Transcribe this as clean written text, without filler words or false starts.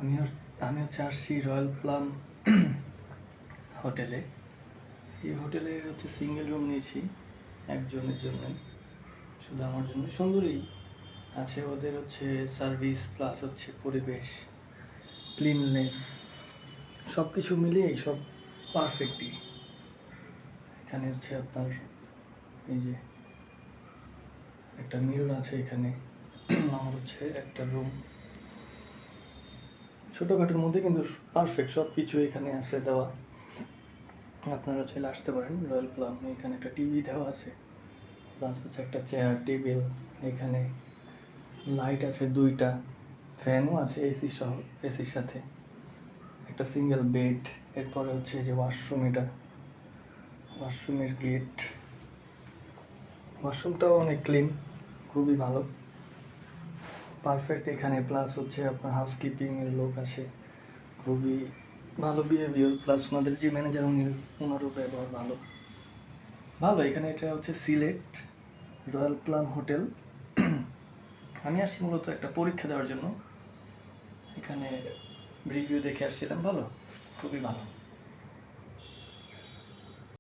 আমি আমি হচ্ছে আসছি রয়্যাল প্লাম হোটেলে। এই হোটেলের হচ্ছে সিঙ্গেল রুম নিয়েছি একজনের জন্যই, শুধু আমার জন্য। সুন্দরই আছে ওদের হচ্ছে সার্ভিস প্লাস হচ্ছে পরিবেশ, ক্লিননেস, সব কিছু মিলিয়েই সব পারফেক্টই। এখানে হচ্ছে আপনার এই যে একটা মিরর আছে এখানে। আমার হচ্ছে একটা রুম ছোটোখাটোর মধ্যে কিন্তু পারফেক্ট, সব কিছু এখানে আছে দেওয়া। আপনারা চাইলে আসতে পারেন রয়্যাল প্লাম। এখানে একটা টিভি দেওয়া আছে, প্লাস হচ্ছে একটা চেয়ার টেবিল, এখানে লাইট আছে দুইটা, ফ্যানও আছে এসি সহ, এসির সাথে একটা সিঙ্গেল বেড। এরপরে হচ্ছে যে ওয়াশরুম, এটা ওয়াশরুমের গেট, ওয়াশরুমটাও অনেক ক্লিন, খুবই ভালো, পারফেক্ট এখানে। প্লাস হচ্ছে আপনার হাউসকিপিংয়ের লোক আসে, খুবই ভালো বিহেভিয়ার। প্লাস ওনাদের যে ম্যানেজার ওনারও ব্যবহার ভালো ভালো এখানে। এটা হচ্ছে সিলেট রয়্যাল প্লাম হোটেল। আমি আসছি মূলত একটা পরীক্ষা দেওয়ার জন্য, এখানে রিভিউ দেখে আসছিলাম, ভালো, খুবই ভালো।